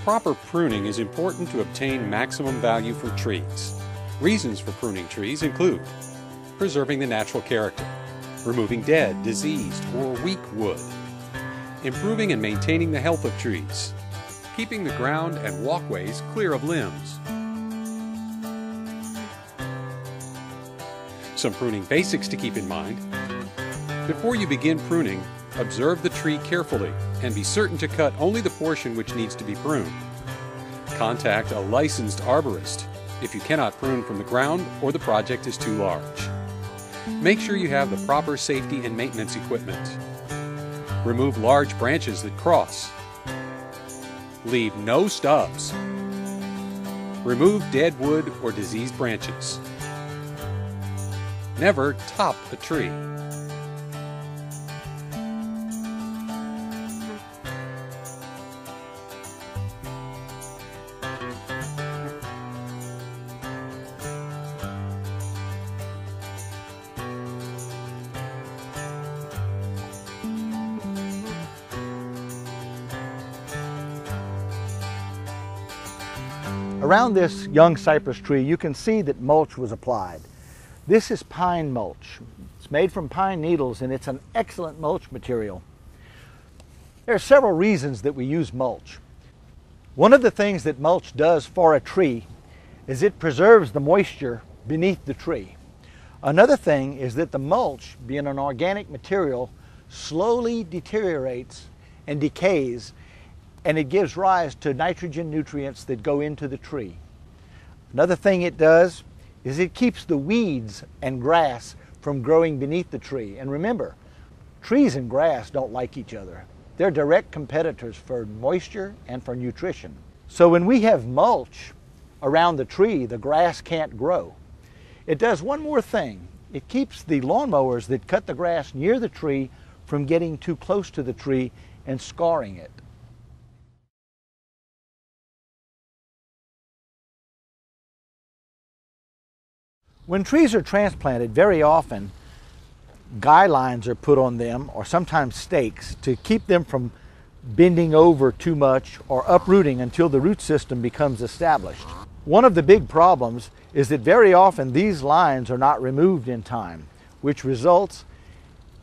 Proper pruning is important to obtain maximum value for trees. Reasons for pruning trees include preserving the natural character, removing dead, diseased, or weak wood, improving and maintaining the health of trees, keeping the ground and walkways clear of limbs. Some pruning basics to keep in mind. Before you begin pruning, observe the tree carefully and be certain to cut only the portion which needs to be pruned. Contact a licensed arborist if you cannot prune from the ground or the project is too large. Make sure you have the proper safety and maintenance equipment. Remove large branches that cross. Leave no stubs. Remove dead wood or diseased branches. Never top a tree. Around this young cypress tree, you can see that mulch was applied. This is pine mulch. It's made from pine needles and it's an excellent mulch material. There are several reasons that we use mulch. One of the things that mulch does for a tree is it preserves the moisture beneath the tree. Another thing is that the mulch, being an organic material, slowly deteriorates and decays, and it gives rise to nitrogen nutrients that go into the tree. Another thing it does is it keeps the weeds and grass from growing beneath the tree. And remember, trees and grass don't like each other. They're direct competitors for moisture and for nutrition. So when we have mulch around the tree, the grass can't grow. It does one more thing. It keeps the lawnmowers that cut the grass near the tree from getting too close to the tree and scarring it. When trees are transplanted, very often guy lines are put on them, or sometimes stakes, to keep them from bending over too much or uprooting until the root system becomes established. One of the big problems is that very often these lines are not removed in time, which results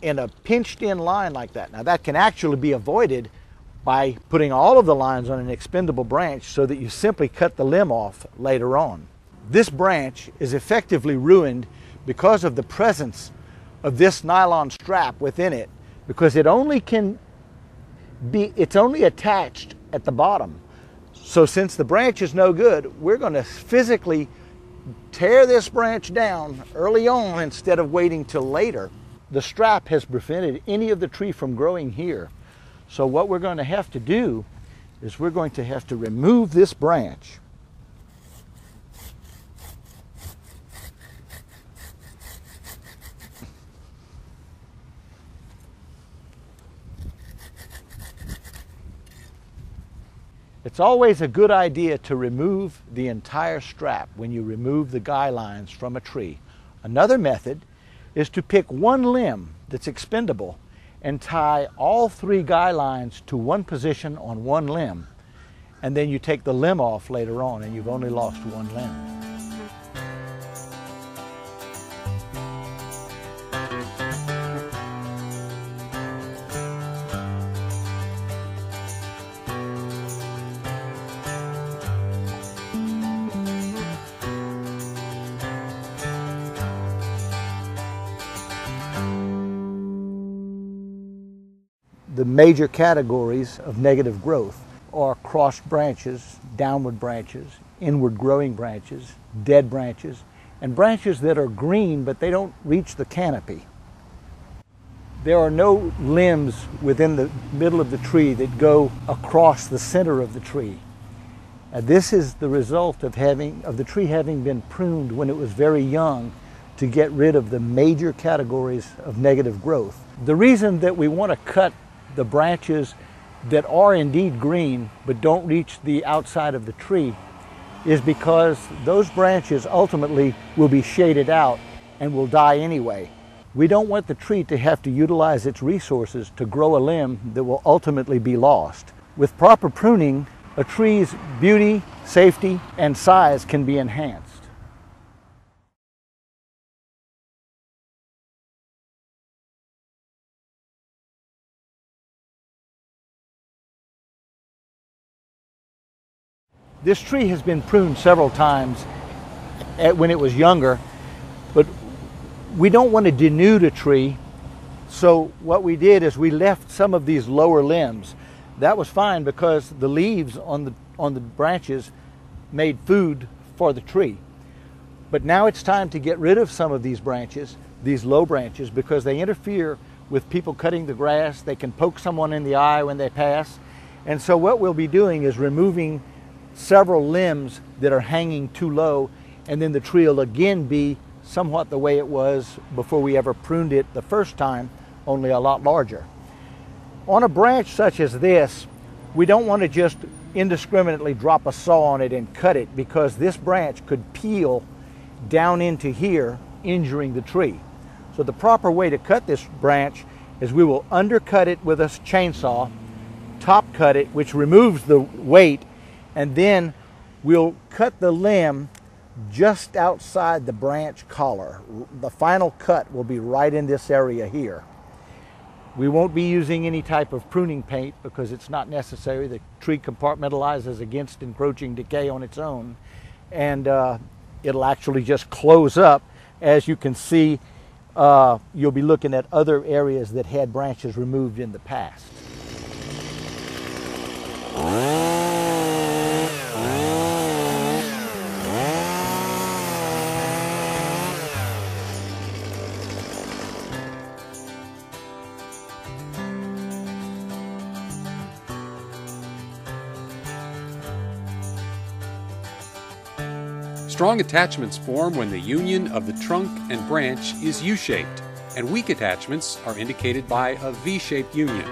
in a pinched in line like that. Now that can actually be avoided by putting all of the lines on an expendable branch so that you simply cut the limb off later on. This branch is effectively ruined because of the presence of this nylon strap within it, because it's only attached at the bottom. So since the branch is no good, we're going to physically tear this branch down early on instead of waiting till later. The strap has prevented any of the tree from growing here. So what we're going to have to do is we're going to have to remove this branch. It's always a good idea to remove the entire strap when you remove the guy lines from a tree. Another method is to pick one limb that's expendable and tie all 3 guy lines to one position on one limb. And then you take the limb off later on and you've only lost one limb. The major categories of negative growth are crossed branches, downward branches, inward growing branches, dead branches, and branches that are green but they don't reach the canopy. There are no limbs within the middle of the tree that go across the center of the tree. This is the result of the tree having been pruned when it was very young to get rid of the major categories of negative growth. The reason that we want to cut the branches that are indeed green but don't reach the outside of the tree is because those branches ultimately will be shaded out and will die anyway. We don't want the tree to have to utilize its resources to grow a limb that will ultimately be lost. With proper pruning, a tree's beauty, safety, and size can be enhanced. This tree has been pruned several times when it was younger, but we don't want to denude a tree, so what we did is we left some of these lower limbs. That was fine because the leaves on the branches made food for the tree. But now it's time to get rid of some of these branches, these low branches, because they interfere with people cutting the grass. They can poke someone in the eye when they pass. And so what we'll be doing is removing several limbs that are hanging too low, and then the tree will again be somewhat the way it was before we ever pruned it the first time, only a lot larger. On a branch such as this, we don't want to just indiscriminately drop a saw on it and cut it, because this branch could peel down into here, injuring the tree. So the proper way to cut this branch is we will undercut it with a chainsaw, top cut it, which removes the weight, and then we'll cut the limb just outside the branch collar. The final cut will be right in this area here. We won't be using any type of pruning paint because it's not necessary. The tree compartmentalizes against encroaching decay on its own, and it'll actually just close up. As you can see, you'll be looking at other areas that had branches removed in the past. Strong attachments form when the union of the trunk and branch is U-shaped, and weak attachments are indicated by a V-shaped union.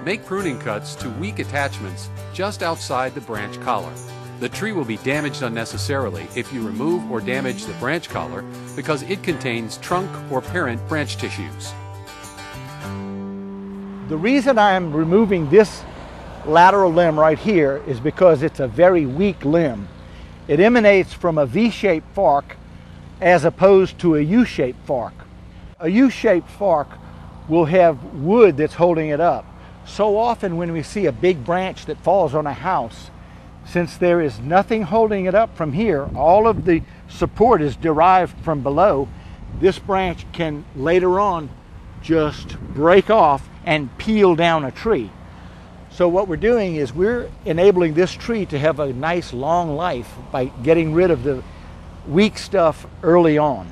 Make pruning cuts to weak attachments just outside the branch collar. The tree will be damaged unnecessarily if you remove or damage the branch collar because it contains trunk or parent branch tissues. The reason I'm removing this lateral limb right here is because it's a very weak limb. It emanates from a V-shaped fork as opposed to a U-shaped fork. A U-shaped fork will have wood that's holding it up. So often when we see a big branch that falls on a house, since there is nothing holding it up from here, all of the support is derived from below, this branch can later on just break off and peel down a tree. So what we're doing is we're enabling this tree to have a nice long life by getting rid of the weak stuff early on.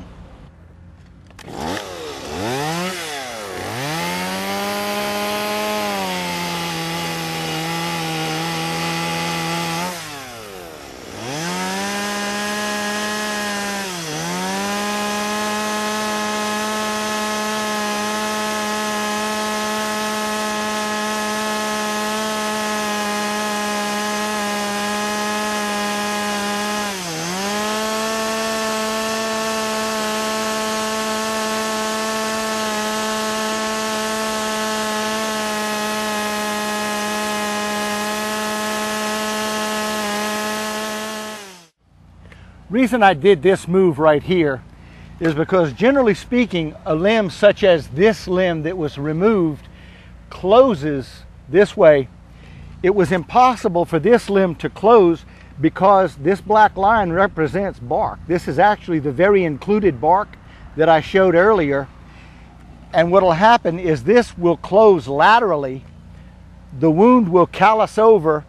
Reason I did this move right here is because, generally speaking, a limb such as this limb that was removed closes this way. It was impossible for this limb to close because this black line represents bark. This is actually the very included bark that I showed earlier. And what will happen is this will close laterally, the wound will callus over,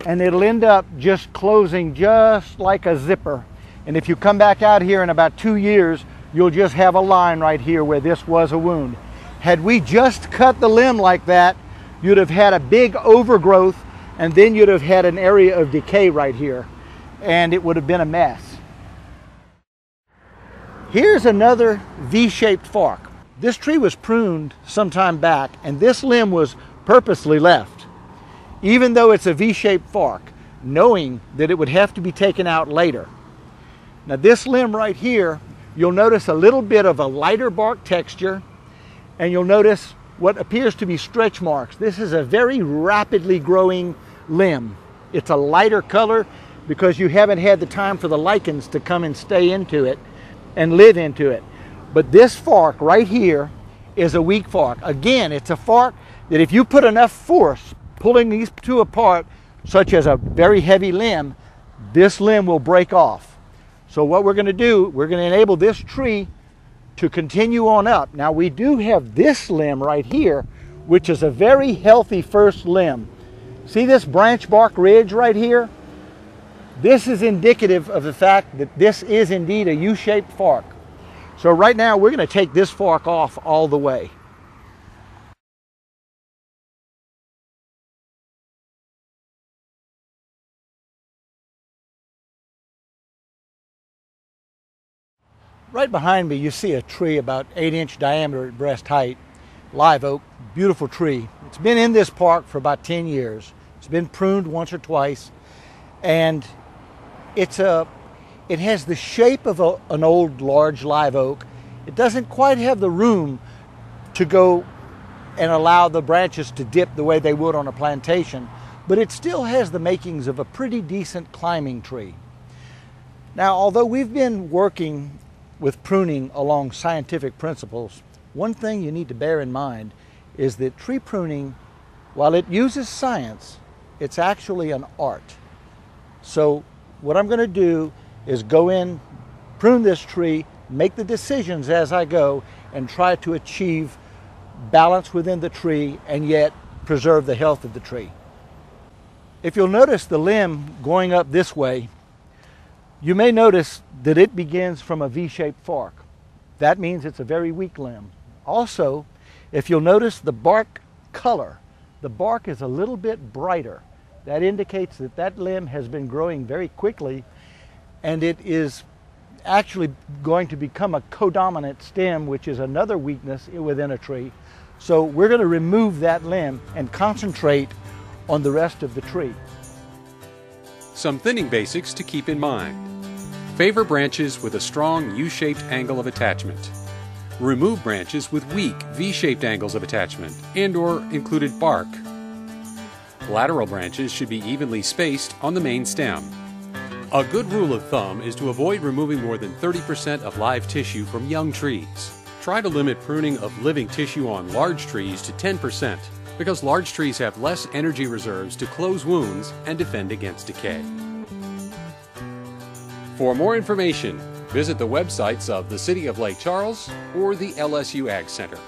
and it'll end up just closing just like a zipper. And if you come back out here in about 2 years, you'll just have a line right here where this was a wound. Had we just cut the limb like that, you'd have had a big overgrowth, and then you'd have had an area of decay right here, and it would have been a mess. Here's another V-shaped fork. This tree was pruned some time back, and this limb was purposely left, even though it's a V-shaped fork, knowing that it would have to be taken out later. Now this limb right here, you'll notice a little bit of a lighter bark texture, and you'll notice what appears to be stretch marks. This is a very rapidly growing limb. It's a lighter color because you haven't had the time for the lichens to come and stay into it and live into it. But this fork right here is a weak fork. Again, it's a fork that if you put enough force pulling these two apart, such as a very heavy limb, this limb will break off. So what we're going to do, we're going to enable this tree to continue on up. Now we do have this limb right here, which is a very healthy first limb. See this branch bark ridge right here? This is indicative of the fact that this is indeed a U-shaped fork. So right now we're going to take this fork off all the way. Right behind me you see a tree about 8-inch diameter at breast height, live oak, beautiful tree. It's been in this park for about 10 years. It's been pruned once or twice, and it has the shape of an old large live oak. It doesn't quite have the room to go and allow the branches to dip the way they would on a plantation, but it still has the makings of a pretty decent climbing tree. Now, although we've been working with pruning along scientific principles, one thing you need to bear in mind is that tree pruning, while it uses science, it's actually an art. So what I'm going to do is go in, prune this tree, make the decisions as I go, and try to achieve balance within the tree and yet preserve the health of the tree. If you'll notice the limb going up this way, you may notice that it begins from a V-shaped fork. That means it's a very weak limb. Also, if you'll notice the bark color, the bark is a little bit brighter. That indicates that that limb has been growing very quickly, and it is actually going to become a codominant stem, which is another weakness within a tree. So we're going to remove that limb and concentrate on the rest of the tree. Some thinning basics to keep in mind. Favor branches with a strong U-shaped angle of attachment. Remove branches with weak V-shaped angles of attachment and/or included bark. Lateral branches should be evenly spaced on the main stem. A good rule of thumb is to avoid removing more than 30% of live tissue from young trees. Try to limit pruning of living tissue on large trees to 10%, because large trees have less energy reserves to close wounds and defend against decay. For more information, visit the websites of the City of Lake Charles or the LSU Ag Center.